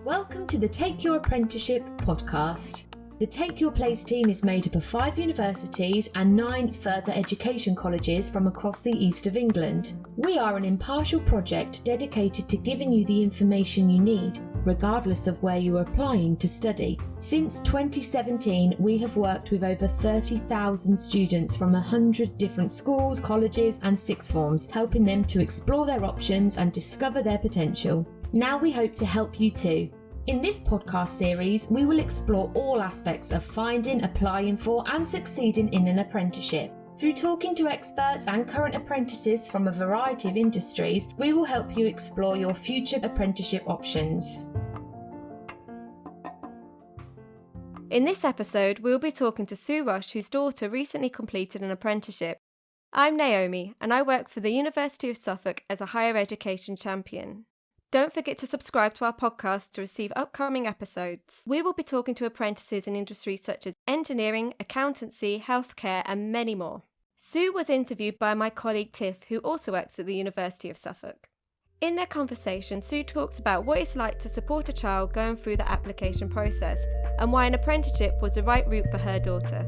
Welcome to the Take Your Apprenticeship podcast. The Take Your Place team is made up of 5 universities and 9 further education colleges from across the east of England. We are an impartial project dedicated to giving you the information you need, regardless of where you are applying to study. Since 2017, we have worked with over 30,000 students from 100 different schools, colleges and sixth forms, helping them to explore their options and discover their potential. Now we hope to help you too. In this podcast series, we will explore all aspects of finding, applying for and succeeding in an apprenticeship. Through talking to experts and current apprentices from a variety of industries, we will help you explore your future apprenticeship options. In this episode, we'll be talking to Sue Rush, whose daughter recently completed an apprenticeship. I'm Naomi, and I work for the University of Suffolk as a higher education champion. Don't forget to subscribe to our podcast to receive upcoming episodes. We will be talking to apprentices in industries such as engineering, accountancy, healthcare, and many more. Sue was interviewed by my colleague Tiff, who also works at the University of Suffolk. In their conversation, Sue talks about what it's like to support a child going through the application process and why an apprenticeship was the right route for her daughter.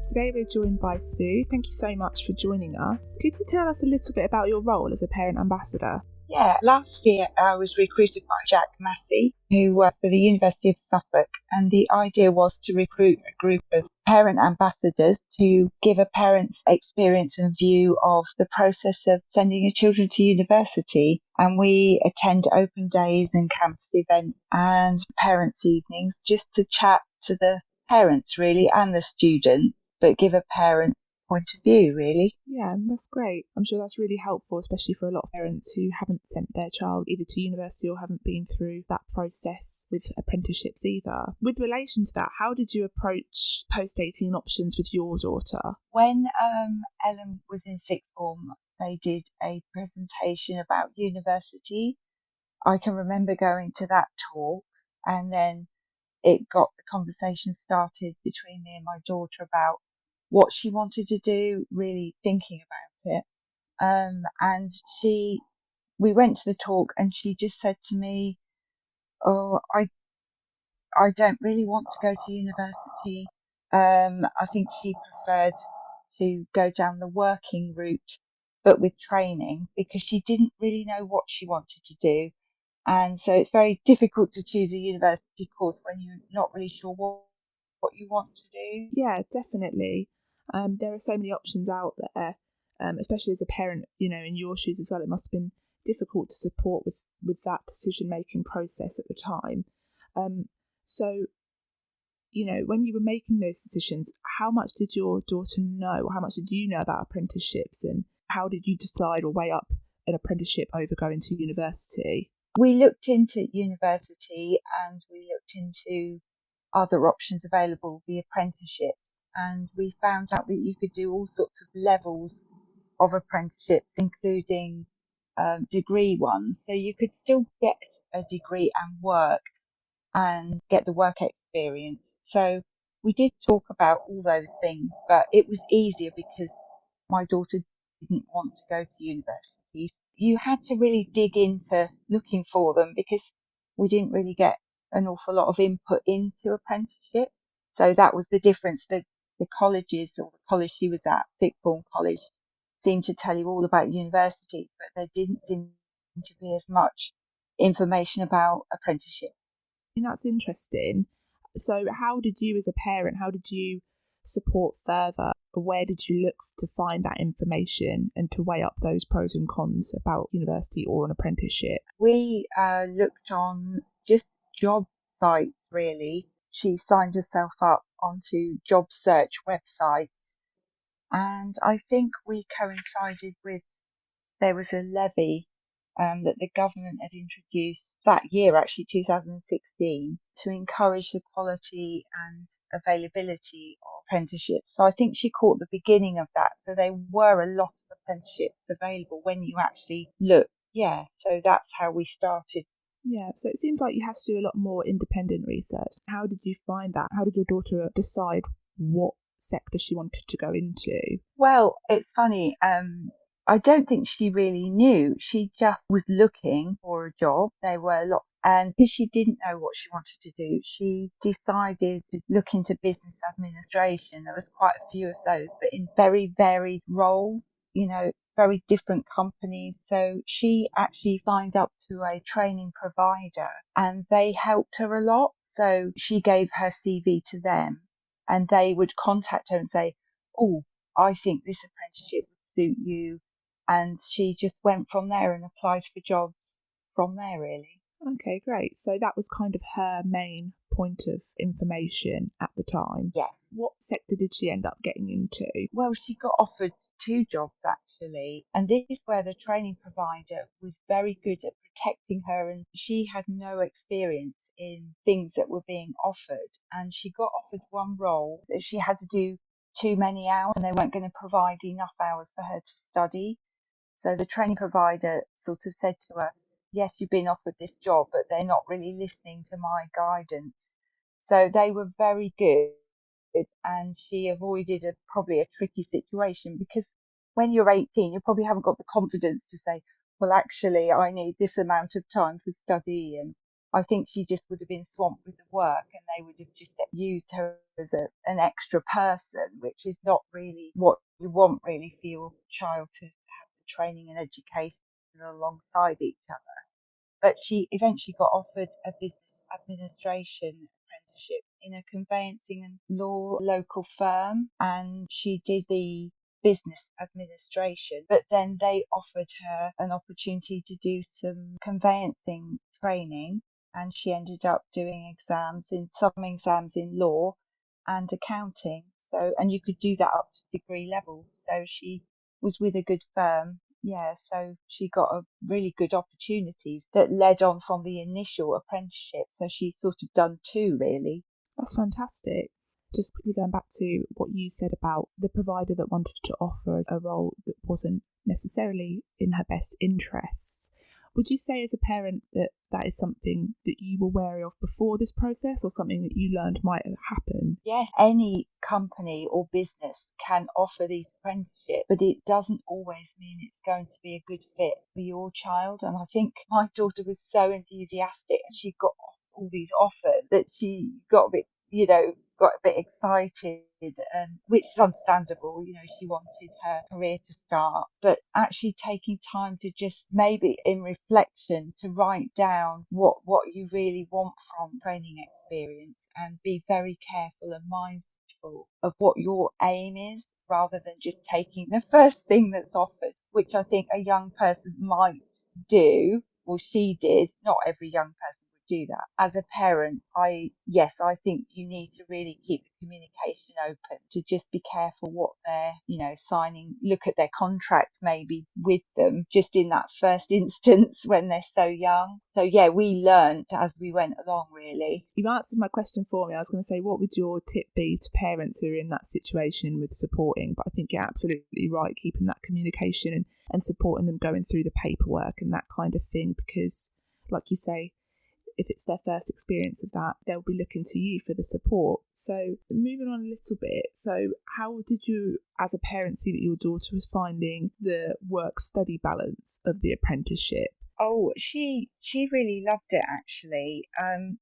Today we're joined by Sue. Thank you so much for joining us. Could you tell us a little bit about your role as a parent ambassador? Yeah, last year I was recruited by Jack Massey, who works for the University of Suffolk, and the idea was to recruit a group of parent ambassadors to give a parent's experience and view of the process of sending your children to university. And we attend open days and campus events and parents' evenings just to chat to the parents really and the students, but give a parent point of view, really. Yeah, that's great. I'm sure that's really helpful, especially for a lot of parents who haven't sent their child either to university or haven't been through that process with apprenticeships either. With relation to that, how did you approach post-18 options with your daughter? When Ellen was in sixth form, they did a presentation about university. I can remember going to that talk, and then it got the conversation started between me and my daughter about what she wanted to do, really thinking about it. And we went to the talk and she just said to me, "Oh, I don't really want to go to university." I think she preferred to go down the working route, but with training, because she didn't really know what she wanted to do. And so it's very difficult to choose a university course when you're not really sure what you want to do. Yeah, definitely. There are so many options out there, especially as a parent, in your shoes as well. It must have been difficult to support with that decision-making process at the time. So, when you were making those decisions, how much did your daughter know, or how much did you know about apprenticeships, and how did you decide or weigh up an apprenticeship over going to university? We looked into university and we looked into other options available, the apprenticeship, and we found out that you could do all sorts of levels of apprenticeships, including degree ones. So you could still get a degree and work and get the work experience. So we did talk about all those things, but it was easier because my daughter didn't want to go to university. You had to really dig into looking for them because we didn't really get an awful lot of input into apprenticeship. So that was the difference. The colleges, or the college she was at, sixth form college, seemed to tell you all about universities, but there didn't seem to be as much information about apprenticeship. And that's interesting. So how did you as a parent, how did you support further? Where did you look to find that information and to weigh up those pros and cons about university or an apprenticeship? We looked on just job sites, really. She signed herself up onto job search websites, and I think we coincided with, there was a levy that the government had introduced that year, actually 2016, to encourage the quality and availability of apprenticeships. So I think she caught the beginning of that. So there were a lot of apprenticeships available when you actually look. Yeah, so that's how we started. Yeah, so it seems like you have to do a lot more independent research. How did you find that? How did your daughter decide what sector she wanted to go into? Well, it's funny. I don't think she really knew. She just was looking for a job. There were lots, and because she didn't know what she wanted to do, she decided to look into business administration. There was quite a few of those, but in very varied roles, very different companies. So she actually signed up to a training provider and they helped her a lot. So she gave her CV to them and they would contact her and say, "Oh, I think this apprenticeship would suit you." And she just went from there and applied for jobs from there, really. Okay, great. So that was kind of her main point of information at the time. Yes. What sector did she end up getting into? Well, she got offered 2 jobs actually, and this is where the training provider was very good at protecting her, and she had no experience in things that were being offered. And she got offered one role that she had to do too many hours, and they weren't going to provide enough hours for her to study. So the training provider sort of said to her, "Yes, you've been offered this job, but they're not really listening to my guidance." So they were very good, and she avoided probably a tricky situation, because when you're 18, you probably haven't got the confidence to say, "Well, actually, I need this amount of time for study." And I think she just would have been swamped with the work and they would have just used her as an extra person, which is not really what you want really for your child to have the training and education alongside each other. But she eventually got offered a business administration apprenticeship in a conveyancing and law local firm, and she did the business administration. But then they offered her an opportunity to do some conveyancing training, and she ended up doing some exams in law and accounting. So, and you could do that up to degree level. So she was with a good firm. Yeah, so she got a really good opportunities that led on from the initial apprenticeship. So she's sort of done 2 really. That's fantastic. Just quickly going back to what you said about the provider that wanted to offer a role that wasn't necessarily in her best interests. Would you say as a parent that that is something that you were wary of before this process, or something that you learned might happen? Yes, any company or business can offer these apprenticeships, but it doesn't always mean it's going to be a good fit for your child. And I think my daughter was so enthusiastic and she got all these offers that she got a bit, got a bit excited, and which is understandable. She wanted her career to start, but actually taking time to just maybe in reflection to write down what you really want from training experience, and be very careful and mindful of what your aim is, rather than just taking the first thing that's offered, which I think a young person might do. Well, she did. Not every young person do that. As a parent, I think you need to really keep the communication open, to just be careful what they're, signing, look at their contract maybe with them just in that first instance when they're so young. So yeah, we learned as we went along, really. You've answered my question for me. I was going to say, what would your tip be to parents who are in that situation with supporting? But I think you're absolutely right, keeping that communication and supporting them going through the paperwork and that kind of thing, because like you say, if it's their first experience of that, they'll be looking to you for the support. So moving on a little bit, so how did you as a parent see that your daughter was finding the work-study balance of the apprenticeship? Oh, she really loved it actually,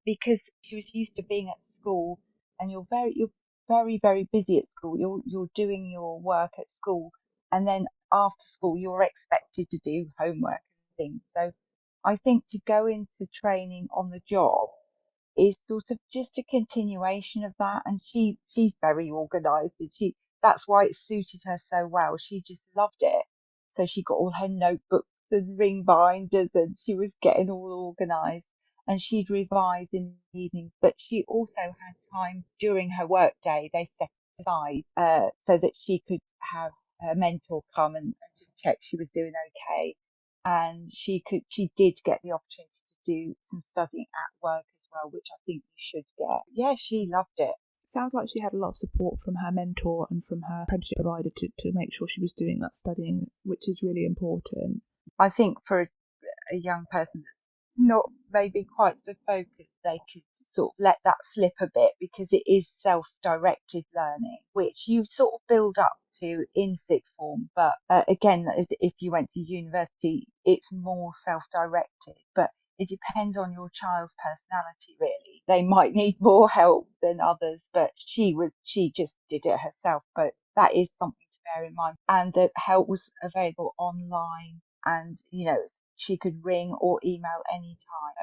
because she was used to being at school, and you're very very busy at school. You're doing your work at school, and then after school you're expected to do homework and things. So I think to go into training on the job is sort of just a continuation of that. And she's very organised, and that's why it suited her so well. She just loved it. So she got all her notebooks and ring binders, and she was getting all organised. And she'd revise in the evenings, but she also had time during her work day. They set aside so that she could have her mentor come and just check she was doing okay. And she did get the opportunity to do some studying at work as well, which I think you should get. Yeah, she loved it. Sounds like she had a lot of support from her mentor and from her apprenticeship provider to make sure she was doing that studying, which is really important. I think for a young person that's not maybe quite so focused, they could sort of let that slip a bit, because it is self-directed learning, which you sort of build up to in sixth form. But again, as if you went to university, it's more self-directed. But it depends on your child's personality, really. They might need more help than others, but she just did it herself. But that is something to bear in mind. And the help was available online, and she could ring or email anytime.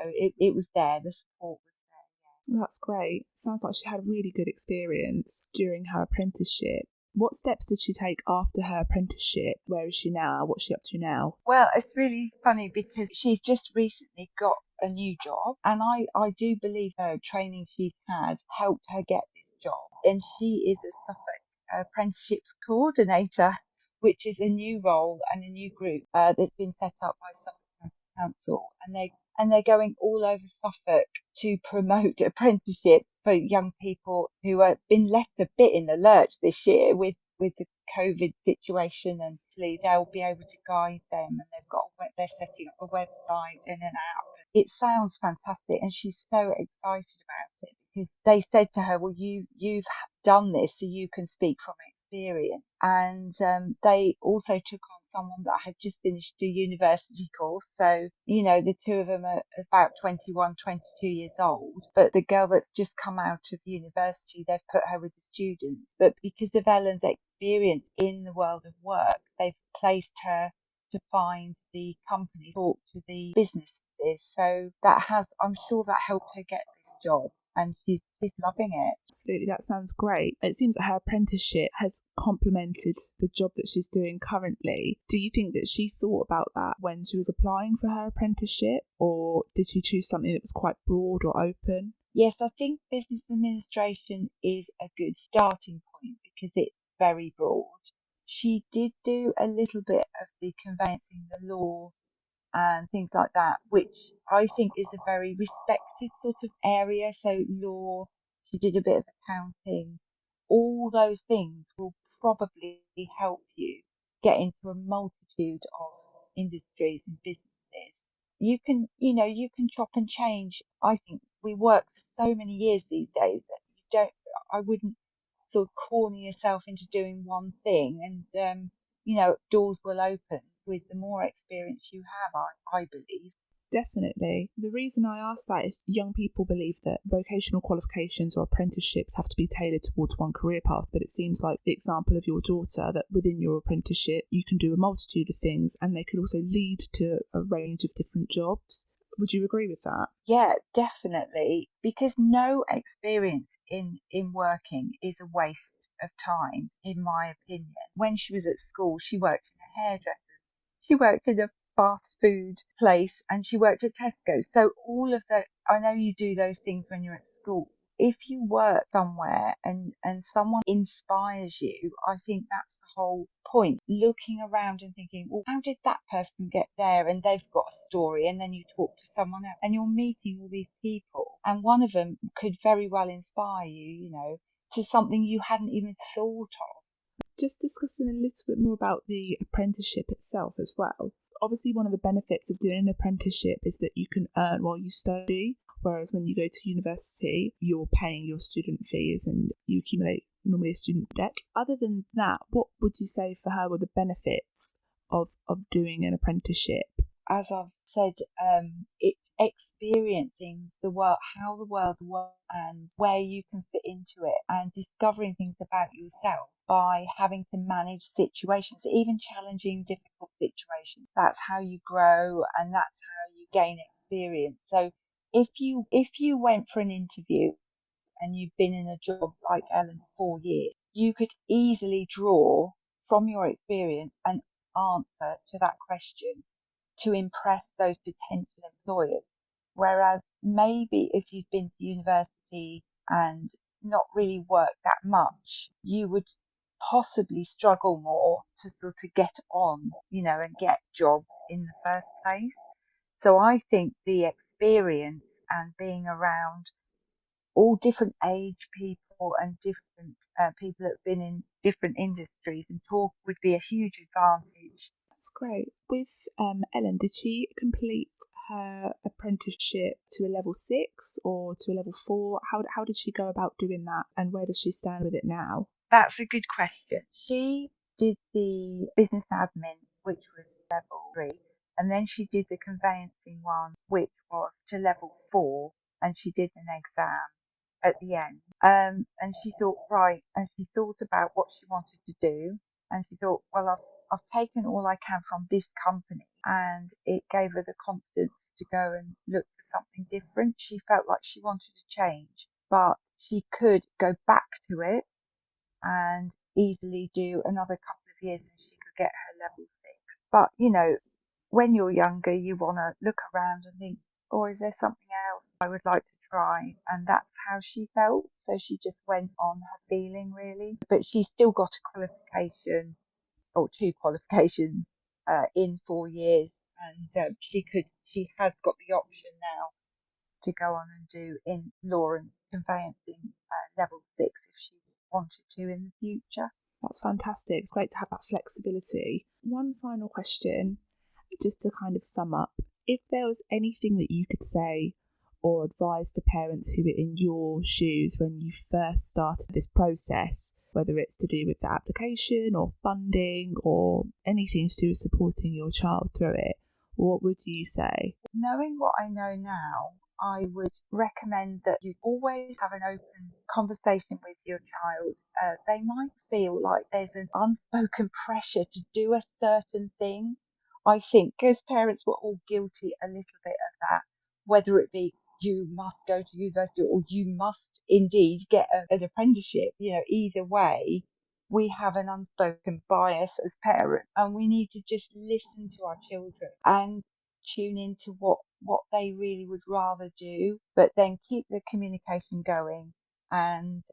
So it was there. The support was there. That's great. Sounds like she had a really good experience during her apprenticeship. What steps did she take after her apprenticeship? Where is she now? What's she up to now? Well, it's really funny because she's just recently got a new job, and I do believe her training she's had helped her get this job. And she is a Suffolk Apprenticeships coordinator, which is a new role and a new group that's been set up by Suffolk County Council, and they're going all over Suffolk to promote apprenticeships for young people who have been left a bit in the lurch this year with the COVID situation, and they'll be able to guide them, and they're setting up a website and an app. It sounds fantastic, and she's so excited about it, because they said to her, well, you've done this, so you can speak from experience. And they also took on someone that had just finished a university course. So, the two of them are about 21, 22 years old. But the girl that's just come out of university, they've put her with the students. But because of Ellen's experience in the world of work, they've placed her to find the company, talk to the businesses. So I'm sure that helped her get this job. And she's loving it. Absolutely, that sounds great. It seems that her apprenticeship has complemented the job that she's doing currently. Do you think that she thought about that when she was applying for her apprenticeship, or did she choose something that was quite broad or open? Yes, I think business administration is a good starting point because it's very broad. She did do a little bit of the conveyancing, the law, and things like that, which I think is a very respected sort of area. So law, she did a bit of accounting. All those things will probably help you get into a multitude of industries and businesses. You can chop and change. I think we work for so many years these days that I wouldn't sort of corner yourself into doing one thing, and doors will open with the more experience you have, I believe. Definitely. The reason I ask that is young people believe that vocational qualifications or apprenticeships have to be tailored towards one career path, but it seems like the example of your daughter, that within your apprenticeship you can do a multitude of things and they could also lead to a range of different jobs. Would you agree with that? Yeah, definitely, because no experience in working is a waste of time, in my opinion. When she was at school, she worked in a hairdresser's, she worked in a fast food place, and she worked at Tesco. So all of that, I know you do those things when you're at school. If you work somewhere and someone inspires you, I think that's the whole point. Looking around and thinking, well, how did that person get there? And they've got a story, and then you talk to someone else and you're meeting all these people, and one of them could very well inspire you, to something you hadn't even thought of. Just discussing a little bit more about the apprenticeship itself as well. Obviously, one of the benefits of doing an apprenticeship is that you can earn while you study, whereas when you go to university, you're paying your student fees and you accumulate normally a student debt. Other than that, what would you say for her were the benefits of doing an apprenticeship? As I've said, it's experiencing the world, how the world works, and where you can fit into it, and discovering things about yourself by having to manage situations, even challenging, difficult situations. That's how you grow, and that's how you gain experience. So if you went for an interview and you've been in a job like Ellen for 4 years, you could easily draw from your experience an answer to that question to impress those potential employers. Whereas maybe if you'd been to university and not really worked that much, you would possibly struggle more to sort of get on, and get jobs in the first place. So I think the experience and being around all different age people and different people that have been in different industries and talk would be a huge advantage. That's great. With Ellen, did she complete her apprenticeship to a level 6 or to a level 4? How did she go about doing that, and where does she stand with it now? That's a good question. She did the business admin, which was level 3, and then she did the conveyancing one, which was to level 4, and she did an exam at the end. And she thought, right, and she thought about what she wanted to do, and she thought, well, I've taken all I can from this company, and it gave her the confidence to go and look for something different. She felt like she wanted to change, but she could go back to it and easily do another couple of years and she could get her level 6. But, when you're younger, you want to look around and think, oh, is there something else I would like to try? And that's how she felt. So she just went on her feeling, really. But she's still got a qualification, or 2 qualifications in 4 years. And she has got the option now to go on and do in law and conveyancing level 6 if she wanted to in the future. That's fantastic. It's great to have that flexibility. One final question, just to kind of sum up. If there was anything that you could say or advise to parents who were in your shoes when you first started this process, whether it's to do with the application or funding or anything to do with supporting your child through it, what would you say? Knowing what I know now, I would recommend that you always have an open conversation with your child. They might feel like there's an unspoken pressure to do a certain thing. I think as parents, we're all guilty a little bit of that, whether it be you must go to university or you must indeed get an apprenticeship. Either way, we have an unspoken bias as parents, and we need to just listen to our children and tune into what they really would rather do, but then keep the communication going and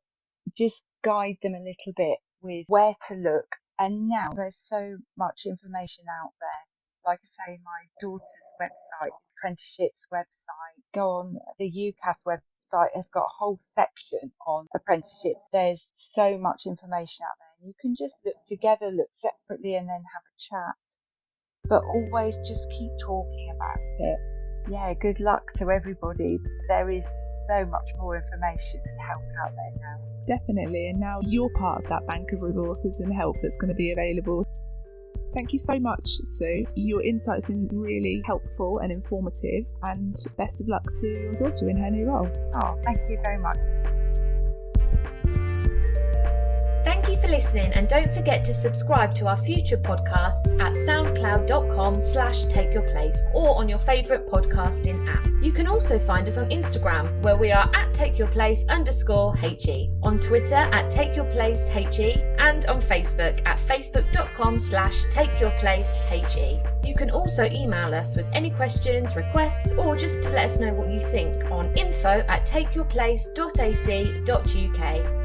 just guide them a little bit with where to look. And now there's so much information out there. Like I say, my daughter's website, Apprenticeships website, go on the UCAS website, has got a whole section on apprenticeships. There's so much information out there. You can just look together, look separately, and then have a chat. But always just keep talking about it. Yeah, good luck to everybody. There is so much more information and help out there now. Definitely, and now you're part of that bank of resources and help that's going to be available. Thank you so much, Sue. Your insight has been really helpful and informative, and best of luck to your daughter in her new role. Oh, thank you very much. Thank you for listening, and don't forget to subscribe to our future podcasts at soundcloud.com/takeyourplace or on your favourite podcasting app. You can also find us on Instagram, where we are at takeyourplace_HE, on Twitter at takeyourplaceHE, and on Facebook at facebook.com/takeyourplaceHE. You can also email us with any questions, requests, or just to let us know what you think on info@takeyourplace.ac.uk.